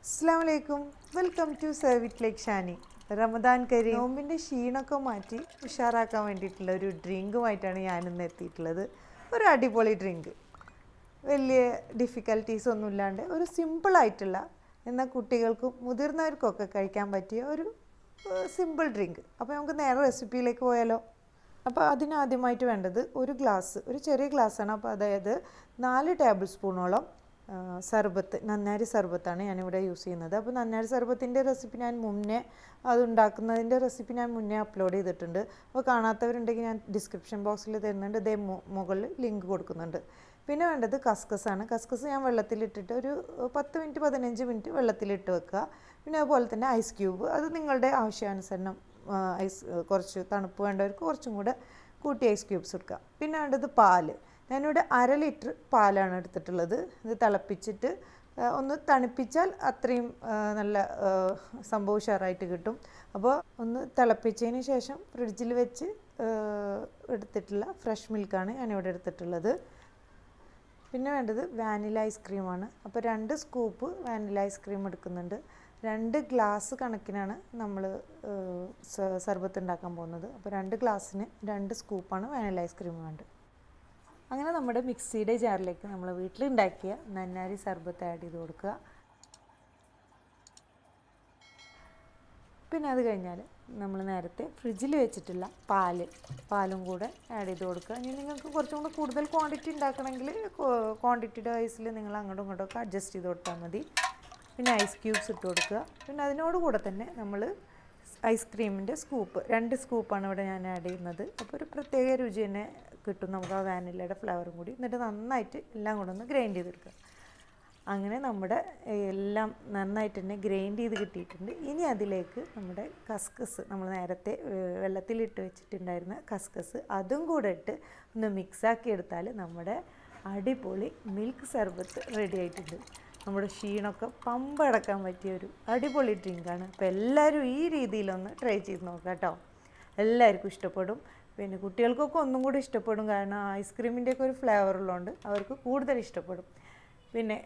അസ്സലാമലൈക്കും, welcome to Sarbath like Shani. Ramadan കരീം നോമ്പിൻ്റെ ക്ഷീണമൊക്കെ മാറ്റി ഉഷാറാക്കാൻ വേണ്ടിയിട്ടുള്ള ഒരു ഡ്രിങ്കുമായിട്ടാണ് ഞാനിന്ന് എത്തിയിട്ടുള്ളത്. ഒരു അടിപൊളി ഡ്രിങ്ക്, വലിയ ഡിഫിക്കൽട്ടീസ് ഒന്നും ഇല്ലാണ്ട് ഒരു സിമ്പിളായിട്ടുള്ള, എന്നാൽ കുട്ടികൾക്കും മുതിർന്നവർക്കൊക്കെ കഴിക്കാൻ പറ്റിയ ഒരു സിമ്പിൾ ഡ്രിങ്ക്. അപ്പോൾ നമുക്ക് നേരെ റെസിപ്പിയിലേക്ക് പോയാലോ. അപ്പോൾ അതിനാദ്യമായിട്ട് വേണ്ടത് ഒരു ചെറിയ ഗ്ലാസ്സാണ്. അപ്പോൾ അതായത് 4 ടേബിൾ സ്പൂണോളം സർബത്ത്, നന്നാരി സർബത്താണ് ഞാനിവിടെ യൂസ് ചെയ്യുന്നത്. അപ്പോൾ നന്നാരി സർബത്തിൻ്റെ റെസിപ്പി അതുണ്ടാക്കുന്നതിൻ്റെ റെസിപ്പി ഞാൻ മുന്നേ അപ്ലോഡ് ചെയ്തിട്ടുണ്ട്. അപ്പോൾ കാണാത്തവരുണ്ടെങ്കിൽ ഞാൻ ഡിസ്ക്രിപ്ഷൻ ബോക്സിൽ തരുന്നുണ്ട്, ഇതേ മുകളിൽ ലിങ്ക് കൊടുക്കുന്നുണ്ട്. പിന്നെ വേണ്ടത് കസ്കസാണ്. കസ്കസ് ഞാൻ വെള്ളത്തിലിട്ടിട്ട് ഒരു 10-15 മിനിറ്റ് വെള്ളത്തിലിട്ട് വെക്കുക. പിന്നെ അതുപോലെ തന്നെ ഐസ് ക്യൂബ്, അത് നിങ്ങളുടെ ആവശ്യാനുസരണം കുറച്ച് തണുപ്പ് വേണ്ടവർക്ക് കുറച്ചും കൂടെ കൂട്ടി ഐസ് ക്യൂബ്സ് എടുക്കുക. പിന്നെ വേണ്ടത് പാല്. ഞാനിവിടെ 1/2 ലിറ്റർ പാലാണ് എടുത്തിട്ടുള്ളത്. ഇത് തിളപ്പിച്ചിട്ട് ഒന്ന് തണുപ്പിച്ചാൽ അത്രയും നല്ല സംഭവം ഉഷാറായിട്ട് കിട്ടും. അപ്പോൾ ഒന്ന് തിളപ്പിച്ചതിന് ശേഷം ഫ്രിഡ്ജിൽ വെച്ച് എടുത്തിട്ടുള്ള ഫ്രഷ് മിൽക്കാണ് ഞാനിവിടെ എടുത്തിട്ടുള്ളത്. പിന്നെ വേണ്ടത് വാനില ഐസ്ക്രീമാണ്. അപ്പോൾ 2 സ്കൂപ്പ് വാനില ഐസ്ക്രീം എടുക്കുന്നുണ്ട്. 2 ഗ്ലാസ് കണക്കിനാണ് നമ്മൾ സർബത്ത് ഉണ്ടാക്കാൻ പോകുന്നത്. അപ്പോൾ 2 ഗ്ലാസ്സിന് 2 സ്കൂപ്പാണ് വാനില ഐസ്ക്രീം വേണ്ടത്. അങ്ങനെ നമ്മുടെ മിക്സിയുടെ ജാറിലേക്ക് നമ്മൾ വീട്ടിലുണ്ടാക്കിയ നന്നാരി സർബത്ത് ആഡ് ചെയ്ത് കൊടുക്കുക. പിന്നെ അത് കഴിഞ്ഞാൽ നമ്മൾ നേരത്തെ ഫ്രിഡ്ജിൽ വെച്ചിട്ടുള്ള പാലും കൂടെ ആഡ് ചെയ്ത് കൊടുക്കുക. ഇനി നിങ്ങൾക്ക് കുറച്ചും കൂടെ കൂടുതൽ ക്വാണ്ടിറ്റി ഉണ്ടാക്കണമെങ്കിൽ ക്വാണ്ടിറ്റിയുടെ വൈസിൽ നിങ്ങൾ അങ്ങോട്ടും ഇങ്ങോട്ടൊക്കെ അഡ്ജസ്റ്റ് ചെയ്ത് കൊടുത്താൽ മതി. പിന്നെ ഐസ് ക്യൂബ്സ് ഇട്ട് കൊടുക്കുക. പിന്നെ അതിനോട് കൂടെ തന്നെ നമ്മൾ ഐസ്ക്രീമിൻ്റെ സ്കൂപ്പ് 2 സ്കൂപ്പാണ് ഇവിടെ ഞാൻ ആഡ് ചെയ്യുന്നത്. അപ്പോൾ ഒരു പ്രത്യേക രുചി തന്നെ കിട്ടും നമുക്ക്, ആ വാനിലയുടെ ഫ്ലേവറും കൂടി. എന്നിട്ട് നന്നായിട്ട് എല്ലാം കൂടെ ഒന്ന് ഗ്രൈൻഡ് ചെയ്തെടുക്കുക. അങ്ങനെ നമ്മുടെ എല്ലാം നന്നായിട്ട് തന്നെ ഗ്രൈൻഡ് ചെയ്ത് കിട്ടിയിട്ടുണ്ട്. ഇനി അതിലേക്ക് നമ്മുടെ കസ്കസ്, നമ്മൾ നേരത്തെ വെള്ളത്തിലിട്ട് വെച്ചിട്ടുണ്ടായിരുന്ന കസ്കസ്, അതും കൂടെ ഇട്ട് ഒന്ന് മിക്സാക്കി എടുത്താൽ നമ്മുടെ അടിപൊളി മിൽക്ക് സർബത്ത് റെഡി ആയിട്ടുണ്ട്. നമ്മുടെ ക്ഷീണമൊക്കെ പമ്പടക്കാൻ പറ്റിയ ഒരു അടിപൊളി ഡ്രിങ്കാണ്. അപ്പോൾ എല്ലാവരും ഈ രീതിയിലൊന്ന് ട്രൈ ചെയ്ത് നോക്കാം കേട്ടോ. എല്ലാവർക്കും ഇഷ്ടപ്പെടും. പിന്നെ കുട്ടികൾക്കൊക്കെ ഒന്നും കൂടി ഇഷ്ടപ്പെടും, കാരണം ഐസ്ക്രീമിൻ്റെയൊക്കെ ഒരു ഫ്ലേവർ ഉള്ളതുകൊണ്ട് അവർക്ക് കൂടുതൽ ഇഷ്ടപ്പെടും. പിന്നെ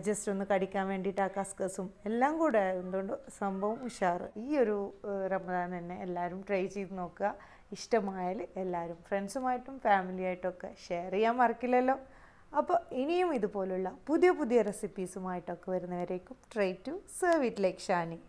ജസ്റ്റ് ഒന്ന് കടിക്കാൻ വേണ്ടിയിട്ട് ആ കസ്കസും എല്ലാം കൂടെ ആയതുകൊണ്ട് സംഭവം ഉഷാറ്. ഈ ഒരു റമദാൻ തന്നെ എല്ലാവരും ട്രൈ ചെയ്ത് നോക്കുക. ഇഷ്ടമായാൽ എല്ലാവരും ഫ്രണ്ട്സുമായിട്ടും ഫാമിലിയായിട്ടൊക്കെ ഷെയർ ചെയ്യാൻ മറക്കില്ലല്ലോ. അപ്പോൾ ഇനിയും ഇതുപോലുള്ള പുതിയ റെസിപ്പീസുമായിട്ടൊക്കെ വരുന്നവരേക്കും try to serve it like Shani.